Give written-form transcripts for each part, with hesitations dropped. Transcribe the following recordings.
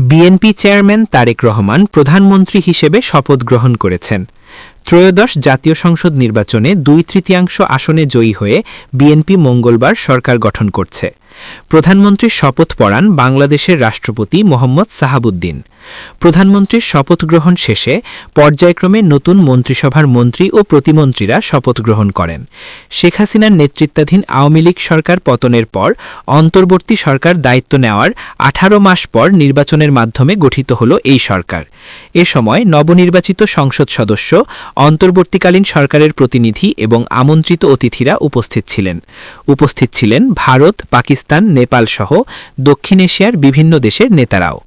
BNP chairman Tarique Rahman প্রধানমন্ত্রী হিসেবে শপথ গ্রহণ করেছেন। ত্রয়োদশ জাতীয় সংসদ নির্বাচনে 2/3 আসনে জয়ী হয়ে বিএনপি মঙ্গলবার সরকার গঠন করছে। প্রধানমন্ত্রীর শপথ পড়ান বাংলাদেশের রাষ্ট্রপতি মোহাম্মদ সাহাবুদ্দিন। প্রধানমন্ত্রীর শপথ গ্রহণ শেষে পর্যায়ক্রমে নতুন মন্ত্রিসভার মন্ত্রী ও প্রতিমন্ত্রীরা শপথ গ্রহণ করেন। শেখ হাসিনার নেতৃত্বাধীন আওয়ামী লীগ সরকার পতনের পর অন্তর্বর্তী সরকার দায়িত্ব নেওয়ার 18 মাস পর নির্বাচনের মাধ্যমে গঠিত হল এই সরকার। এ সময় নবনির্বাচিত সংসদ সদস্য, অন্তর্বর্তীকালীন সরকারের প্রতিনিধি এবং আমন্ত্রিত অতিথিরা উপস্থিত ছিলেন ভারত, পাকিস্তান, নেপাল সহ দক্ষিণ এশিয়ার বিভিন্ন দেশের নেতারাও।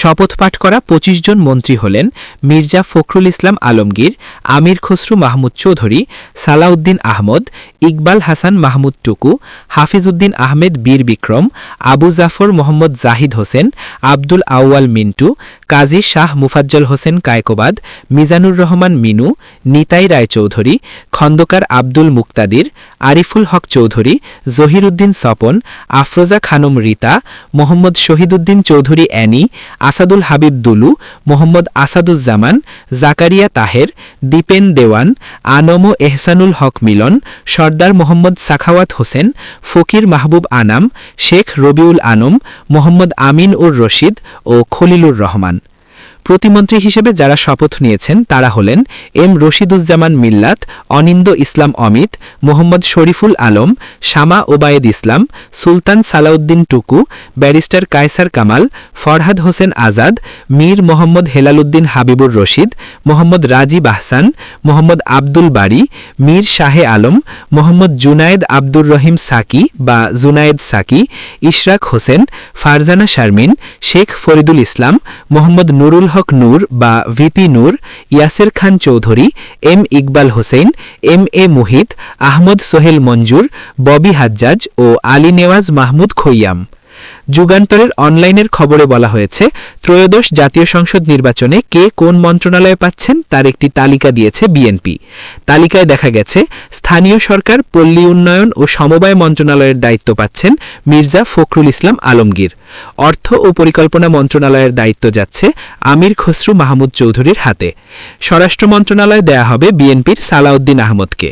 শপথ পাঠ করা 25 জন মন্ত্রী হলেন মির্জা ফখরুল ইসলাম আলমগীর, আমির খসরু মাহমুদ চৌধুরী, সালাউদ্দিন আহমদ, ইকবাল হাসান মাহমুদ টুকু, হাফিজউদ্দিন আহমেদ বীর বিক্রম, আবু জাফর মোহাম্মদ জাহিদ হোসেন, আব্দুল আউয়াল মিন্টু, কাজী শাহ মুফাজ্জল হোসেন কায়কোবাদ, মিজানুর রহমান মিনু, নিতাই রায়চৌধুরী, খন্দকার আব্দুল মুক্তাদির, আরিফুল হক চৌধুরী, জহিরুদ্দিন স্বপন, আফরোজা খানম রীতা, মোহাম্মদ শহীদুদ্দিন চৌধুরী অ্যানি, আসাদুল হাবিব দুলু, মোহাম্মদ আসাদুজ্জামান, জাকারিয়া তাহের, দীপেন দেওয়ান, আনম এহসানুল হক মিলন, সর্দার মোহাম্মদ সাখাওয়াত হোসেন, ফকির মাহবুব আনাম, শেখ রবিউল আনম, মোহাম্মদ আমিন উর রশিদ ও খলিলুর রহমান। প্রতিমন্ত্রী হিসেবে যারা শপথ নিয়েছেন তারা হলেন এম রশিদুজ্জামান মিল্লাত, অনিন্দ ইসলাম অমিত, মোহাম্মদ শরীফুল আলম, শামা ওবায়েদ ইসলাম, সুলতান সালাউদ্দিন টুকু, ব্যারিস্টার কায়সার কামাল, ফরহাদ হোসেন আজাদ, মীর মোহাম্মদ হেলালুদ্দিন হাবিবুর রশিদ, মোহাম্মদ রাজীব আহসান, মোহাম্মদ আব্দুল বারী, মীর শাহে আলম, মোহাম্মদ জুনায়েদ আব্দুর রহিম সাকি বা জুনায়েদ সাকি, ইশরাক হোসেন, ফারজানা শারমিন, শেখ ফরিদুল ইসলাম, মোহাম্মদ নুরুল হক নূর বা VP Noor, Yasser Khan Chowdhury, M Iqbal Hossain, M A Muhith, Ahmad Sohel মঞ্জুর, ববি হাজ্জাজ ও আলী নেওয়াজ মাহমুদ খৈয়াম। যুগান্তরের অনলাইনের খবরে বলা হয়েছে, ত্রয়োদশ জাতীয় সংসদ নির্বাচনে কে কোন মন্ত্রণালয়ে পাচ্ছেন তার একটি তালিকা দিয়েছে বিএনপি। তালিকায় দেখা গেছে, স্থানীয় সরকার, পল্লী উন্নয়ন ও সমবায় মন্ত্রণালয়ের দায়িত্ব পাচ্ছেন মির্জা ফখরুল ইসলাম আলমগীর। অর্থ ও পরিকল্পনা মন্ত্রণালয়ের দায়িত্ব যাচ্ছে আমির খসরু মাহমুদ চৌধুরীর হাতে। স্বরাষ্ট্র মন্ত্রণালয় দেয়া হবে বিএনপির সালাউদ্দিন আহমদকে।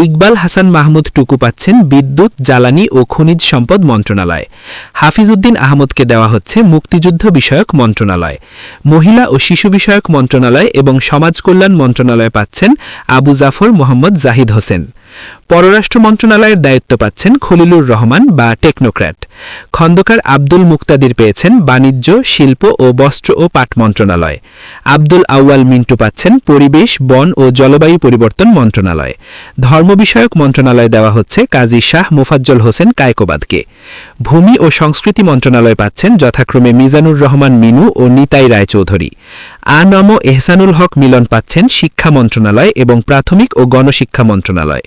ইকবাল হাসান মাহমুদ টুকু পাচ্ছেন বিদ্যুৎ, জ্বালানি ও খনিজ সম্পদ মন্ত্রণালয়। হাফিজউদ্দিন আহমদকে দেওয়া হচ্ছে মুক্তিযুদ্ধ বিষয়ক মন্ত্রণালয়। মহিলা ও শিশু বিষয়ক মন্ত্রণালয় এবং সমাজ কল্যাণ মন্ত্রণালয় পাচ্ছেন আবু জাফর মোহাম্মদ জাহিদ হোসেন। পররাষ্ট্র মন্ত্রণালয়ের দায়িত্ব পাচ্ছেন খলিলুর রহমান বা টেকনোক্র্যাট। খন্দকার আব্দুল মুক্তাদির পেয়েছেন বাণিজ্য, শিল্প ও বস্ত্র ও পাট মন্ত্রণালয়। আব্দুল আউয়াল মিন্টু পাচ্ছেন পরিবেশ, বন ও জলবায়ু পরিবর্তন মন্ত্রণালয়। ধর্ম বিষয়ক মন্ত্রণালয় দেওয়া হচ্ছে কাজী শাহ মুফাজ্জল হোসেন কায়কোবাদকে। ভূমি ও সংস্কৃতি মন্ত্রণালয় পাচ্ছেন যথাক্রমে মিজানুর রহমান মিনু ও নিতাই রায়চৌধুরী। আনম এহসানুল হক মিলন পাচ্ছেন শিক্ষা মন্ত্রণালয় এবং প্রাথমিক ও গণশিক্ষা মন্ত্রণালয়।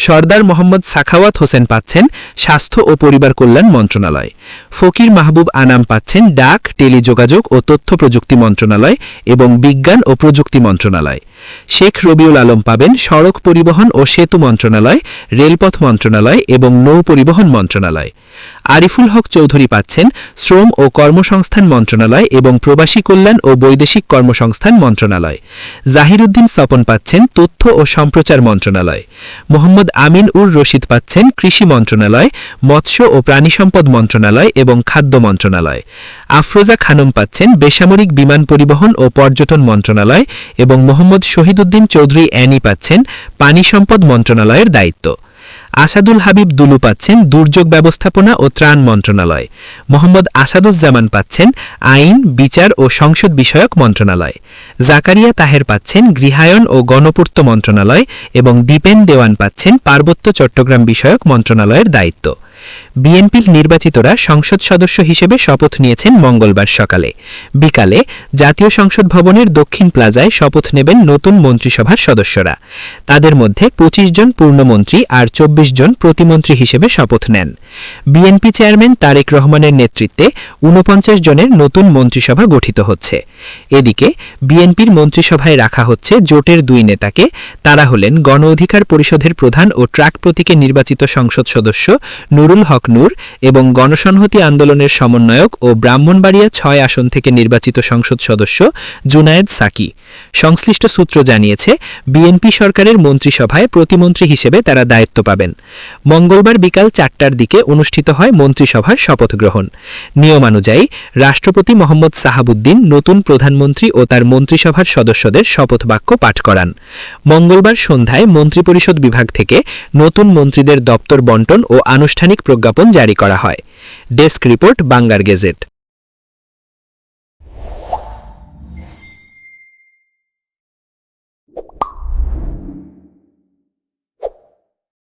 সর্দার মোহাম্মদ সাখাওয়াত হোসেন পাচ্ছেন স্বাস্থ্য ও পরিবার কল্যাণ মন্ত্রণালয়। ফকির মাহবুব আনাম পাচ্ছেন ডাক, টেলিযোগাযোগ ও তথ্য প্রযুক্তি মন্ত্রণালয় এবং বিজ্ঞান ও প্রযুক্তি মন্ত্রণালয়। শেখ রবিউল আলম পাবেন সড়ক পরিবহন ও সেতু মন্ত্রণালয়, রেলপথ মন্ত্রণালয় এবং নৌ পরিবহন মন্ত্রণালয়। আরিফুল হক চৌধুরী পাচ্ছেন শ্রম ও কর্মসংস্থান মন্ত্রণালয় এবং প্রবাসী কল্যাণ ও বৈদেশিক কর্মসংস্থান মন্ত্রণালয়। জাহিরুদ্দিন স্বপন পাচ্ছেন তথ্য ও সম্প্রচার মন্ত্রণালয়। মোহাম্মদ আমিন উর রশিদ পাচ্ছেন কৃষি মন্ত্রণালয়, মৎস্য ও প্রাণী সম্পদ মন্ত্রণালয় এবং খাদ্য মন্ত্রণালয়। আফরোজা খানম পাচ্ছেন বেসামরিক বিমান পরিবহন ও পর্যটন মন্ত্রণালয় এবং মোহাম্মদ শহীদুদ্দিন চৌধুরী অ্যানি পাচ্ছেন পানি সম্পদ মন্ত্রণালয়ের দায়িত্ব। আসাদুল হাবিব দুলু পাচ্ছেন দুর্যোগ ব্যবস্থাপনা ও ত্রাণ মন্ত্রণালয়। মোহাম্মদ আসাদুজ্জামান পাচ্ছেন আইন, বিচার ও সংসদ বিষয়ক মন্ত্রণালয়। জাকারিয়া তাহের পাচ্ছেন গৃহায়ন ও গণপূর্ত মন্ত্রণালয় এবং দীপেন দেওয়ান পাচ্ছেন পার্বত্য চট্টগ্রাম বিষয়ক মন্ত্রণালয়ের দায়িত্ব। বিএনপির নির্বাচিতরা সংসদ সদস্য হিসেবে শপথ নিয়েছেন মঙ্গলবার সকালে। বিকালে জাতীয় সংসদ ভবনের দক্ষিণ প্লাজায় শপথ নেবেন নতুন মন্ত্রিসভার সদস্যরা। তাদের মধ্যে ২৫ জন পূর্ণমন্ত্রী আর ২৪ জন প্রতিমন্ত্রী হিসেবে শপথ নেন। বিএনপি চেয়ারম্যান তারেক রহমানের নেতৃত্বে ৪৯ জনের নতুন মন্ত্রিসভা গঠিত হচ্ছে। এদিকে বিএনপির মন্ত্রিসভায় রাখা হচ্ছে জোটের দুই নেতাকে। তারা হলেন গণ অধিকার পরিষদের প্রধান ও ট্রাক প্রতীকে নির্বাচিত সংসদ সদস্য নুরুল হক নূর এবং গণসংহতি আন্দোলনের সমন্বয়ক ও ব্রাহ্মণবাড়িয়া ৬ আসন থেকে নির্বাচিত সংসদ সদস্য জুনায়েদ সাকি। সংশ্লিষ্ট সূত্র জানিয়েছে, বিএনপি সরকারের মন্ত্রিসভায় প্রতিমন্ত্রী হিসেবে তারা দায়িত্ব পাবেন। মঙ্গলবার বিকাল ৪টার দিকে অনুষ্ঠিত হয় মন্ত্রিসভার শপথ গ্রহণ। নিয়মানুযায়ী রাষ্ট্রপতি মোহাম্মদ সাহাবুদ্দিন নতুন প্রধানমন্ত্রী ও তার মন্ত্রিসভার সদস্যদের শপথ বাক্য পাঠ করান। মঙ্গলবার সন্ধ্যায় মন্ত্রিপরিষদ বিভাগ থেকে নতুন মন্ত্রীদের দপ্তর বণ্টন ও আনুষ্ঠানিক প্রজ্ঞাপন জারি করা হয়। ডেস্ক রিপোর্ট, বাংলার গেজেট।